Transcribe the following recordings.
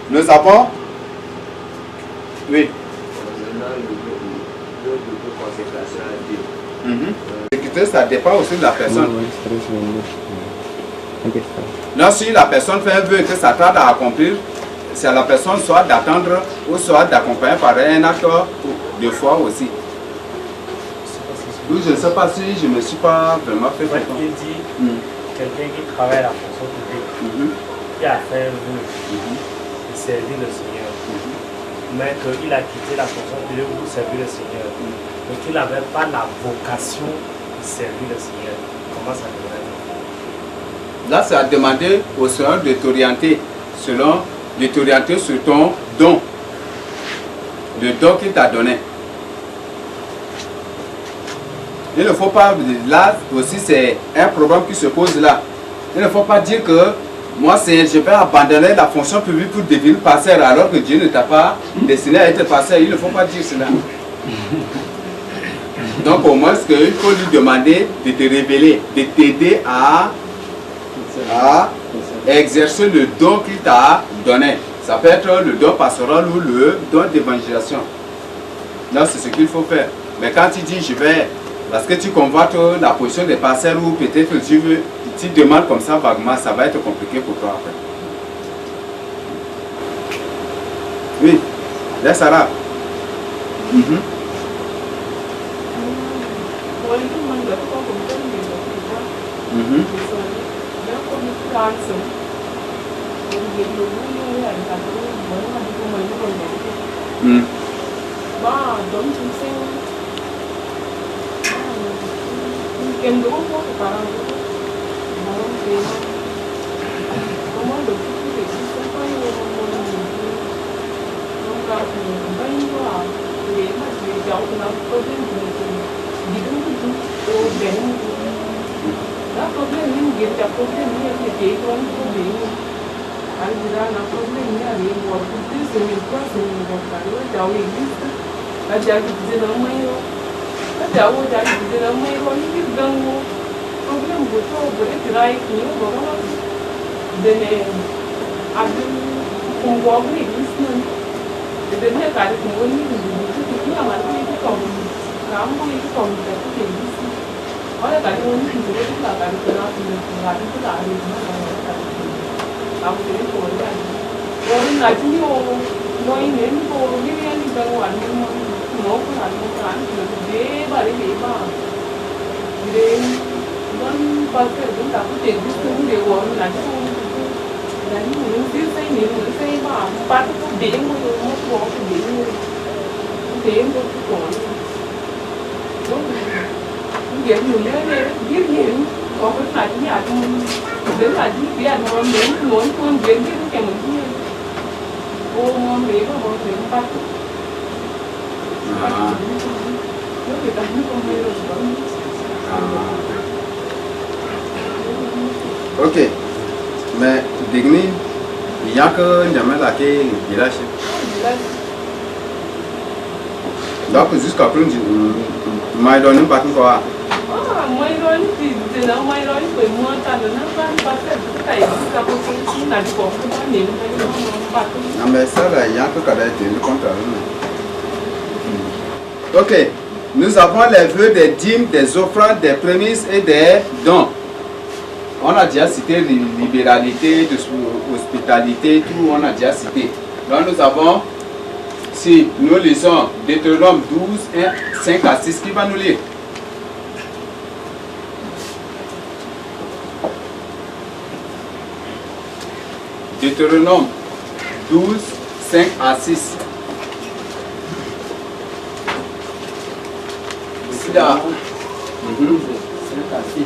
Nous avons... Oui. L'exécuter, ça dépend aussi de la personne. Non, si la personne fait un vœu que ça tarde à accomplir, c'est à la personne soit d'attendre ou soit d'accompagner par un acte de foi aussi. Oui, je ne sais pas si je ne me suis pas vraiment fait comprendre. Il dit quelqu'un qui travaille à la fonction publique, qui a fait un vœu de servir le Seigneur, mais qu'il a quitté la fonction publique pour servir le Seigneur, mais qu'il n'avait pas la vocation de servir le Seigneur. Comment ça devrait être? Là, c'est à demander au Seigneur de t'orienter sur ton don, le don qu'il t'a donné. Il ne faut pas, là aussi c'est un problème qui se pose là. Il ne faut pas dire que moi je vais abandonner la fonction publique pour devenir pasteur alors que Dieu ne t'a pas destiné à être pasteur. Il ne faut pas dire cela. Donc au moins il faut lui demander de te révéler, de t'aider à exercer le don qu'il t'a donné. Ça peut être le don pastoral ou le don d'évangélisation. Là c'est ce qu'il faut faire. Mais quand tu dis je vais... Parce que tu convoites la position des pasteurs ou peut-être que tu demandes comme ça vaguement, ça va être compliqué pour toi après. Oui, là Sarah. Em đúng không có para nó thì có món được cái gì cũng phải không ra thì phải quá để mà để cháu thì nó có cái gì cũng tôi đến đó có cái những việc chặt có cái những cái chị con có bị anh ra nó có cái những cái gì mà cái sự mình quá sự mình gặp phải với cháu thì là cháu thì nó mới cháu cháu thì nó mới có những cái gân problem của tôi với cái này thì nó có đến anh không có cái gì nữa đến hiện tại thì cũng những cái mà cái còn khám cái còn cái gì có là cái muốn thì cũng là cái nó thì là cái là gì nó là làm cái của cái rồi là chỉ có nói đến cô cái anh đang quản nó cũng là một cái để bà để non parte chúng ta có tiền cái thứ điều gọi là những cái xây những cái mà bắt điểm một bộ cái điểm một cái còn đúng việc nhiều đấy biết nhiều có cái phải nhà đến là những cái anh đến muốn con đến cái mình như ô ngon đấy mà bọn mình bắt nó người ta không có hay rồi Ok, mais Digni, il n'y a que jamais là qui est village. Donc jusqu'à présent, mai donné pas quoi. Mai donné thì nó mai donné bởi mua ta nó bán bắt cái cái cái là có cái niệm cái nó bắt. Non mais ça là, il y a que quand même le contrat. Ok, nous avons les vœux des dîmes, des offrandes, des prémices et des dons. On a déjà cité libéralité, hospitalité, tout, on a déjà cité. Donc nous avons, si nous lisons Deutéronome 12, 1, 5 à 6, qui va nous lire? Deutéronome 12, 5 à 6. Ici là. 5 à 6.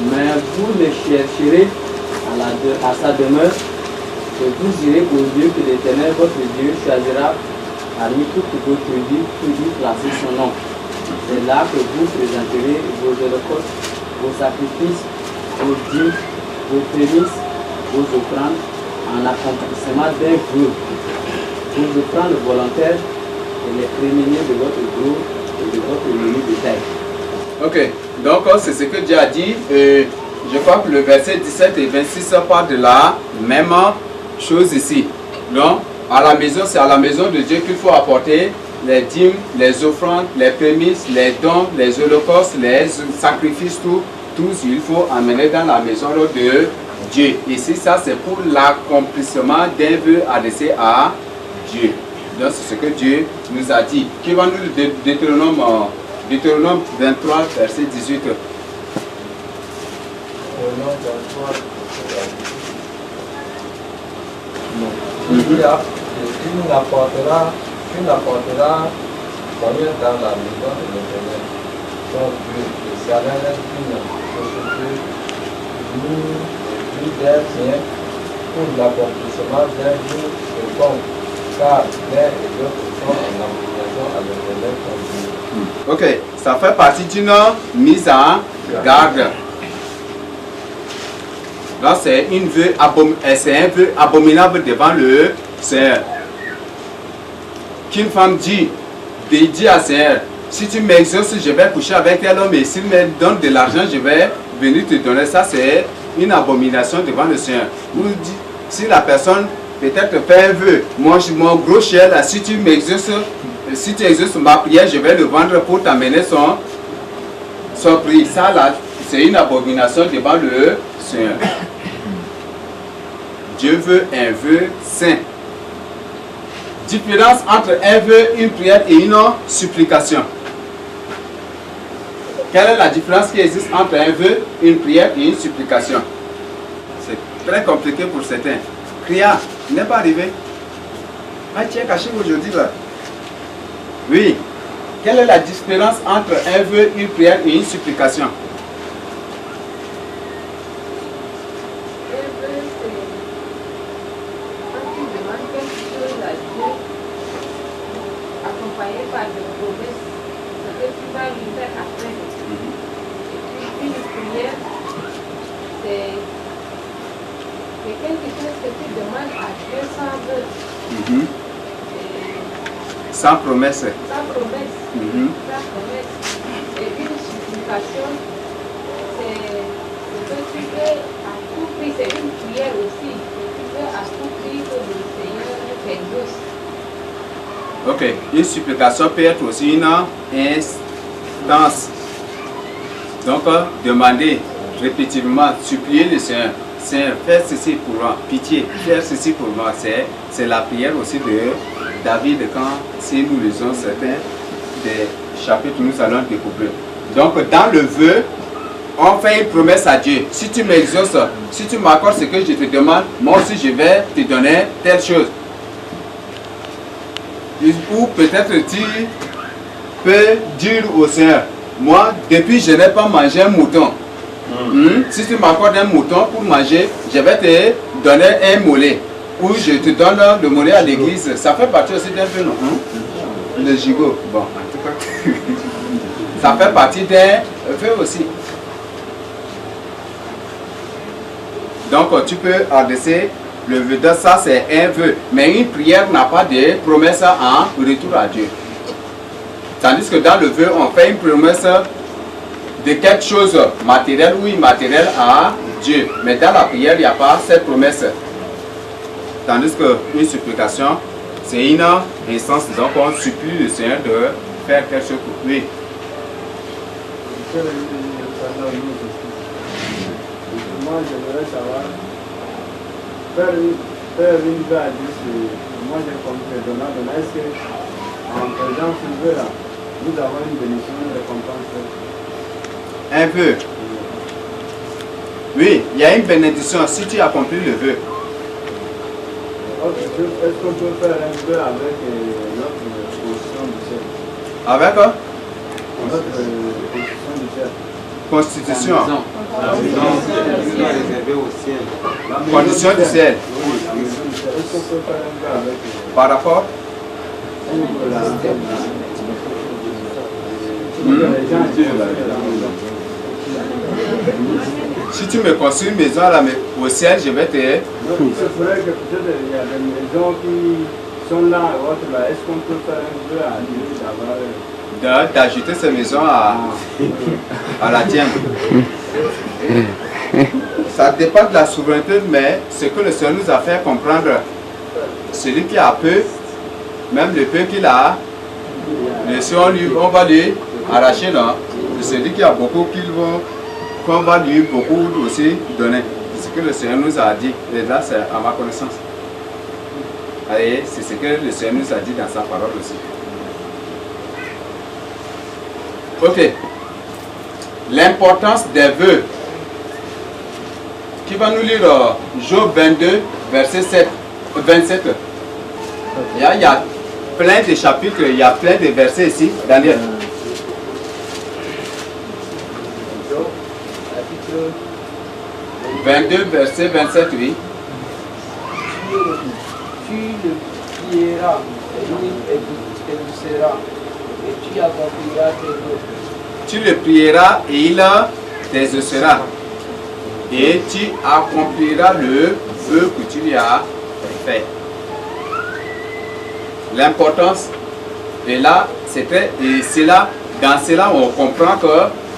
Mais vous le chercherez à sa demeure, et vous irez au lieu que l'Éternel votre Dieu choisira parmi toutes vos tribus pour y placer son nom. C'est là que vous présenterez vos holocaustes, vos sacrifices, vos dîmes, vos prémices, vos offrandes, en accomplissement d'un vœu, vos offrandes volontaires et les prémunir de votre gros et de votre menu bétail. Ok, donc c'est ce que Dieu a dit. je crois que le verset 17 et 26 parle de la même chose ici. Donc, à la maison, c'est à la maison de Dieu qu'il faut apporter les dîmes, les offrandes, les prémices, les dons, les holocaustes, les sacrifices, tout il faut amener dans la maison de Dieu. Ici, ça c'est pour l'accomplissement d'un vœu adressé à Dieu. Donc, c'est ce que Dieu nous a dit. Qui va nous Deutéronome 23, verset 18. Tu n'apporteras combien dans la maison de l'Éternel. Donc Dieu, le Seigneur une société unie des biens pour l'accomplissement d'un jour quelconque, car l'un et l'autre sont en application à l'Éternel comme Dieu. Ok, ça fait partie d'une mise en garde. Là, c'est un vœu abominable devant le Seigneur. Qu'une femme dit à Seigneur, si tu m'exauces, je vais coucher avec tel homme, et s'il me donne de l'argent, je vais venir te donner. Ça, c'est une abomination devant le Seigneur. Ou si la personne peut-être fait un vœu, mon gros chien là, si tu m'exauces, si tu exauces ma prière, je vais le vendre pour t'amener son prix. Ça là, c'est une abomination devant le Seigneur. Dieu veut un vœu saint. Différence entre un vœu, une prière et une supplication. Quelle est la différence qui existe entre un vœu, une prière et une supplication? C'est très compliqué pour certains. Cria, il n'est pas arrivé. Ah, tu es caché aujourd'hui là. Oui. Quelle est la différence entre un vœu, une prière et une supplication? Sans promesse. Sans promesse. Sans promesse. Et une supplication, c'est que tu veux à tout prix, c'est une prière aussi. Tu veux à tout prix que le Seigneur t'exauce. Ok, une supplication peut être aussi une instance. Donc, demander répétitivement, supplier le Seigneur. Seigneur, fais ceci pour moi, pitié, fais ceci pour moi. C'est la prière aussi de David quand, si nous lisons certains des chapitres, nous allons découvrir. Donc, dans le vœu, on fait une promesse à Dieu. Si tu m'exauces, si tu m'accordes ce que je te demande, moi aussi je vais te donner telle chose. Ou peut-être tu peux dire au Seigneur, moi, depuis je n'ai pas mangé un mouton. Si tu m'accordes un mouton pour manger, je vais te donner un mollet. Ou je te donne le mollet à l'église. Ça fait partie aussi d'un vœu, non? Le gigot. Bon, en tout cas, ça fait partie d'un vœu aussi. Donc, tu peux adresser le vœu. Ça, c'est un vœu. Mais une prière n'a pas de promesse en retour à Dieu. Tandis que dans le vœu, on fait une promesse de quelque chose matériel ou immatériel à Dieu. Mais dans la prière, il n'y a pas cette promesse. Tandis qu'une supplication, c'est une instance. Donc on supplie le Seigneur de faire quelque chose pour lui. Moi, j'aimerais savoir, faire une vœu à Dieu, moi j'ai compris, donnant, est-ce qu'en faisant ce vœu-là, nous avons une bénédiction, une récompense? Un vœu. Oui, il y a une bénédiction si tu accomplis le vœu. Est-ce qu'on peut faire un vœu avec notre position du ciel? Avec quoi? Notre position du ciel. Constitution. Réservé au ciel. Condition du ciel. Est-ce qu'on peut faire un vœu avec Par rapport? Si tu me construis une maison au ciel, je vais te... C'est vrai que peut-être il y a des maisons qui sont là et autres là. Est-ce qu'on peut faire un vœu à Dieu d'avoir... d'ajouter ces maisons à la tienne. Ça dépend de la souveraineté, mais ce que le Seigneur nous a fait comprendre, celui qui a peu, même le peu qu'il a, si on va lui arracher, non? Celui qui a beaucoup, qu'on va lui beaucoup aussi donner. C'est ce que le Seigneur nous a dit. Et là, c'est à ma connaissance. Et c'est ce que le Seigneur nous a dit dans sa parole aussi. Ok. L'importance des vœux. Qui va nous lire Job 22, verset 27. Il y a plein de chapitres, il y a plein de versets ici. Daniel. 22, verset 27, oui. Tu le prieras, et il exaucera, et tu accompliras tes vœux. Tu le prieras et il t'exaucera. Et tu accompliras le vœu que tu lui as fait. L'importance est là, dans cela on comprend que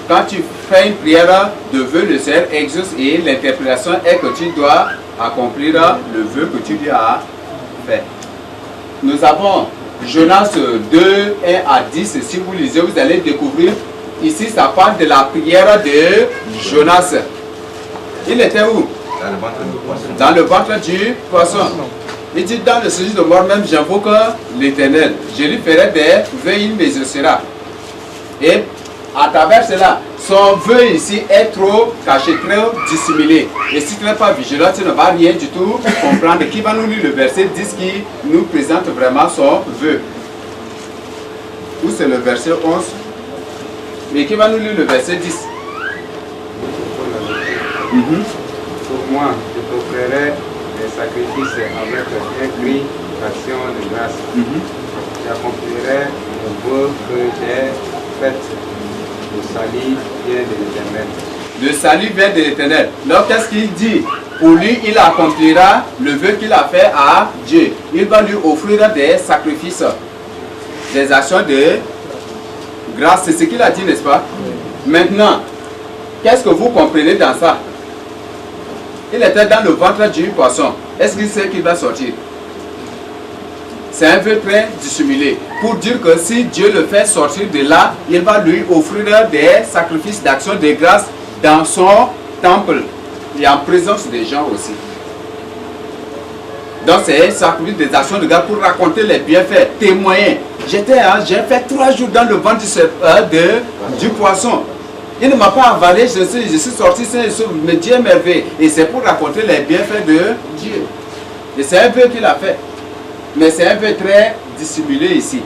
quand tu fais une prière de vœu, le Seigneur exauce et l'interprétation est que tu dois accomplir le vœu que tu lui as fait. Nous avons Jonas 2, 1 à 10. Si vous lisez, vous allez découvrir. Ici, ça parle de la prière de Jonas. Il était où? Dans le ventre du poisson. Il dit dans le séjour de mort même, j'invoque l'Éternel. Je lui ferai des vœux, il m'exaucera. Et à travers cela, son vœu ici est trop caché, très dissimulé. Et si tu n'es pas vigilant, tu ne vas rien du tout comprendre. Qui va nous lire le verset 10 qui nous présente vraiment son vœu? Ou c'est le verset 11? Mais qui va nous lire le verset 10? Pour moi, je t'offrirai des sacrifices avec un cri d'action de grâce. J'accomplirai le vœu que j'ai fait. Le salut vient de l'Éternel. Le salut vient de l'Éternel. Donc qu'est-ce qu'il dit? Pour lui, il accomplira le vœu qu'il a fait à Dieu. Il va lui offrir des sacrifices, des actions de grâce. C'est ce qu'il a dit, n'est-ce pas? Maintenant, qu'est-ce que vous comprenez dans ça? Il était dans le ventre du poisson. Est-ce qu'il sait qu'il va sortir? C'est un vœu très dissimulé. Pour dire que si Dieu le fait sortir de là, il va lui offrir des sacrifices d'action de grâce dans son temple et en présence des gens aussi. Donc c'est un sacrifice des actions de grâce pour raconter les bienfaits, témoigner. J'ai fait 3 jours dans le ventre du poisson. Il ne m'a pas avalé, je suis sorti, mais Dieu est merveilleux. Et c'est pour raconter les bienfaits de Dieu. Et c'est un vœu qu'il a fait. Mais c'est un peu très dissimulé ici.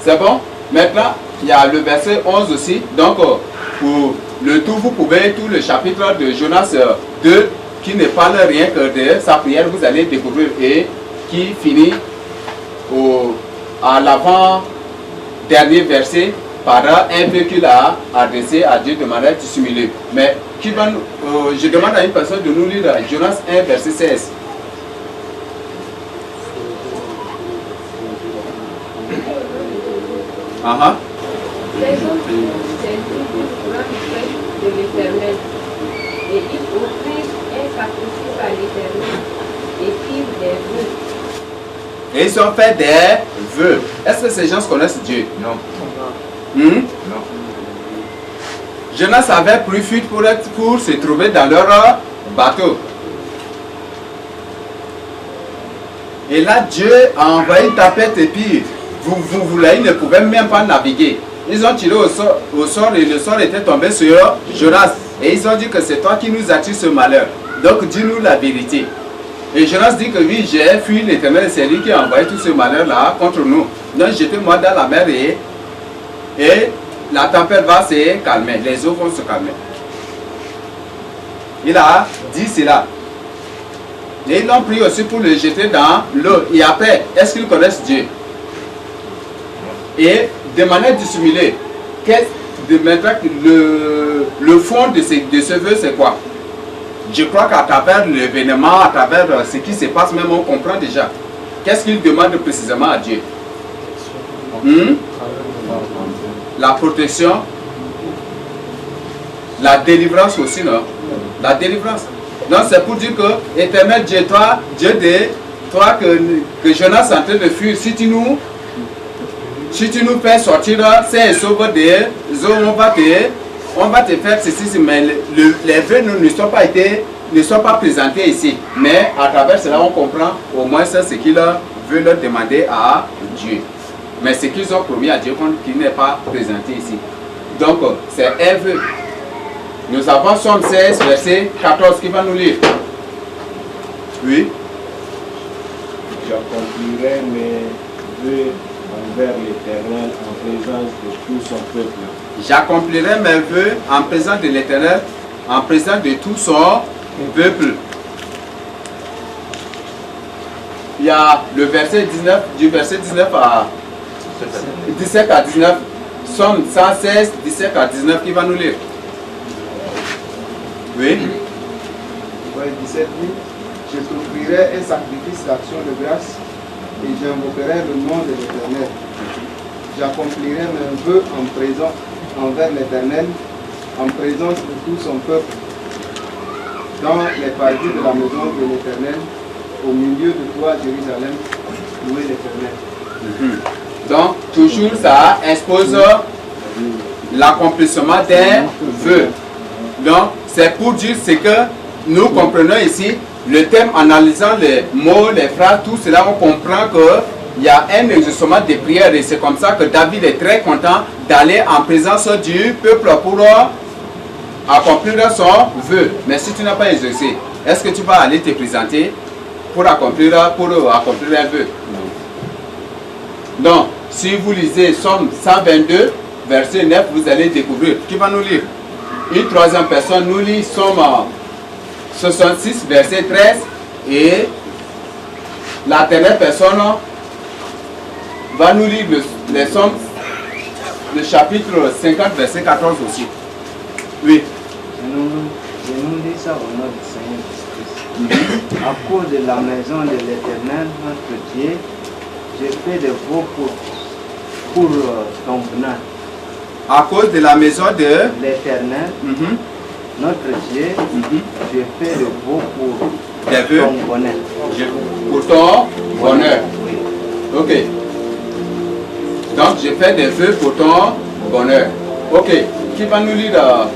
C'est bon? Maintenant, il y a le verset 11 aussi. Donc, pour le tout, vous pouvez, tout le chapitre de Jonas 2, qui ne parle rien que de sa prière, vous allez découvrir, et qui finit à l'avant-dernier verset par un vœu qu'il a adressé à Dieu de manière dissimulée. Mais je demande à une personne de nous lire Jonas 1, verset 16. Les hommes s'inquiètent de l'Éternel et ils offrirent un sacrifice à l'Éternel et firent des vœux. Et ils ont fait des vœux. Est-ce que ces gens connaissent Dieu? Non. Non. Jonas avait pris fuite pour se trouver dans leur bateau. Et là, Dieu a envoyé une tempête et puis ils ne pouvaient même pas naviguer. Ils ont tiré au sort et le sort était tombé sur Jonas. Et ils ont dit que c'est toi qui nous attires ce malheur. Donc dis-nous la vérité. Et Jonas dit que oui, j'ai fui l'Éternel, c'est lui qui a envoyé tout ce malheur-là contre nous. Donc jetez-moi dans la mer et la tempête va se calmer, les eaux vont se calmer. Il a dit cela. Et ils l'ont pris aussi pour le jeter dans l'eau. Et après, est-ce qu'ils connaissent Dieu? Et de manière dissimulée, le fond de ce vœu, c'est quoi? Je crois qu'à travers l'événement, à travers ce qui se passe, même on comprend déjà. Qu'est-ce qu'il demande précisément à Dieu? La protection La délivrance aussi, non? La délivrance. Donc c'est pour dire que, éternel Dieu, toi, Dieu de toi que Jonas est en train de fuir, si tu nous fais sortir, c'est sauve des eaux, on va te faire ceci, mais les vœux ne sont pas présentés ici. Mais à travers cela, on comprend au moins ça, ce qu'il veut leur demander à Dieu. Mais ce qu'ils ont promis à Dieu qui n'est pas présenté ici. Donc, c'est un vœu. Nous avons Somme 16, verset 14, qui va nous lire. Oui. J'accomplirai mes vœux envers l'Éternel en présence de tout son peuple. J'accomplirai mes vœux en présence de l'Éternel, en présence de tout son peuple. Il y a le verset 19, du verset 19 à 17 à 19, Somme 116, 17 à 19, qui va nous lire. Oui. Ouais, 17 dit, je t'offrirai un sacrifice d'action de grâce et j'invoquerai le nom de l'Éternel. J'accomplirai mes vœux en présence envers l'Éternel, en présence de tout son peuple, dans les parties de la maison de l'Éternel, au milieu de toi, Jérusalem, louez l'Éternel. Donc, toujours ça expose l'accomplissement des vœux. Donc, c'est pour dire ce que nous comprenons ici, le thème analysant les mots, les phrases, tout cela, on comprend qu'il y a un exaucement des prières et c'est comme ça que David est très content d'aller en présence du peuple pour accomplir son vœu. Mais si tu n'as pas exaucé, est-ce que tu vas aller te présenter pour accomplir un vœu? Donc, si vous lisez Somme 122, verset 9, vous allez découvrir. Qui va nous lire? Une troisième personne nous lit Somme 66, verset 13. Et la dernière personne va nous lire les Sommes, le chapitre 50, verset 14 aussi. Oui. Je nous lis ça au nom du Seigneur Jésus-Christ. À cause de la maison de l'Éternel, notre Dieu, j'ai fait de vos pour ton bonheur. À cause de la maison de l'Éternel, notre Dieu, j'ai fait de vos pour ton bonheur. Pour ton bonheur. Oui. Ok. Donc, j'ai fait des vœux pour ton bonheur. Ok. Qui va nous lire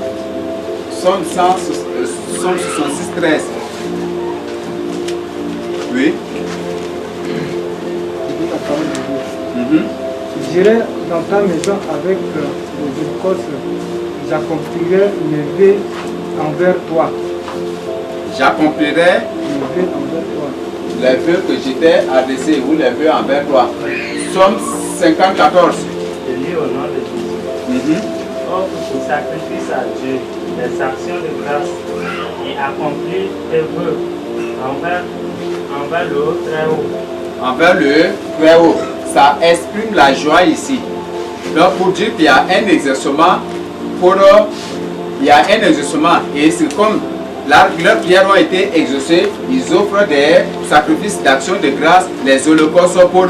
Somme 66, 13. Oui. J'irai dans ta maison avec les écossais. J'accomplirai mes vœux envers toi. J'accomplirai mes vœux envers toi. Les vœux que j'étais adressé ou les vœux envers toi. Somme 50, 14. Je lis au nom de Jésus. Offre ce sacrifice à Dieu, les actions de grâce et accomplis tes vœux envers le Très-Haut. Envers le Très-Haut. Ça exprime la joie ici. Donc pour dire qu'il y a un exercement et c'est comme leurs prières ont été exaucées, ils offrent des sacrifices d'action de grâce, les holocaustes pour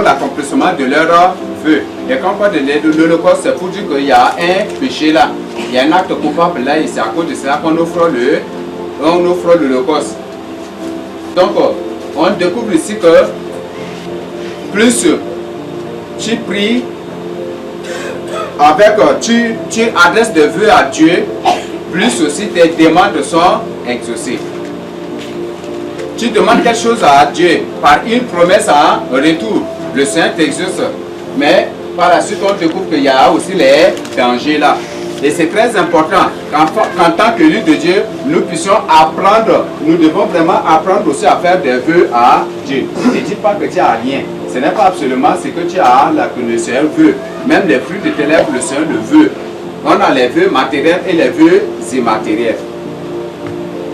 l'accomplissement de leurs vœux. Et quand on parle de l'holocauste, c'est pour dire qu'il y a un péché là, il y a un acte coupable là et c'est à cause de cela qu'on offre l'holocauste. Donc on découvre ici que plus tu pries avec, tu adresses des vœux à Dieu, plus aussi tes demandes sont exaucées. Tu demandes quelque chose à Dieu par une promesse en retour, le Seigneur t'exauce. Mais par la suite, on découvre qu'il y a aussi les dangers là. Et c'est très important qu'en tant que lieu de Dieu, nous puissions apprendre, nous devons vraiment apprendre aussi à faire des vœux à Dieu. Ne dis pas que tu n'as rien. Ce n'est pas absolument ce que tu as là que le Seigneur veut. Même les fruits de tes lèvres, le Seigneur le veut. On a les vœux matériels et les vœux immatériels.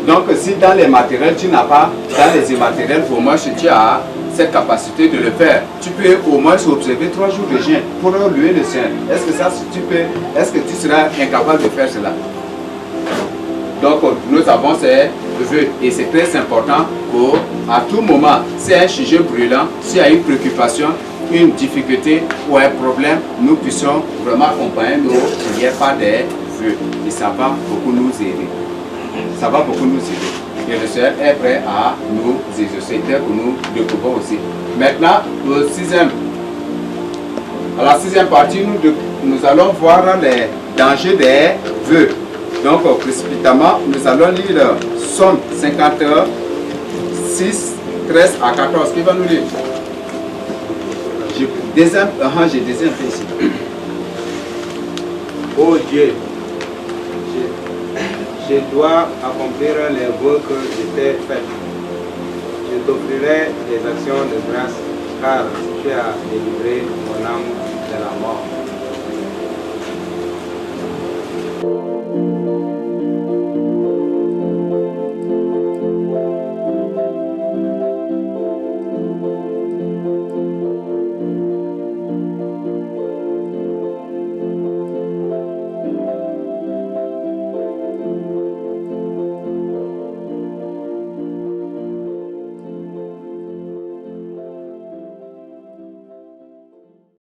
Donc si dans les matériels tu n'as pas, dans les immatériels, au moins tu as cette capacité de le faire. Tu peux au moins observer 3 jours de jeûne pour louer le Seigneur. Est-ce que ça tu peux, est-ce que tu seras incapable de faire cela? Donc nous avons ces vœux et c'est très important qu'à tout moment, s'il y a un sujet brûlant, s'il y a une préoccupation, une difficulté ou un problème, nous puissions vraiment accompagner nos prières par des vœux. Et ça va beaucoup nous aider. Ça va beaucoup nous aider. Et le Seigneur est prêt à nous exaucer dès que nous le pouvons aussi. Maintenant, à la sixième partie, nous allons voir les dangers des vœux. Donc, précipitamment, nous allons lire Somme 56, 13 à 14. Qui va nous lire? J'ai deuxième ici. Oh Dieu, je dois accomplir les vœux que je t'ai faits. Je t'offrirai des actions de grâce, car tu as délivré mon âme de la mort.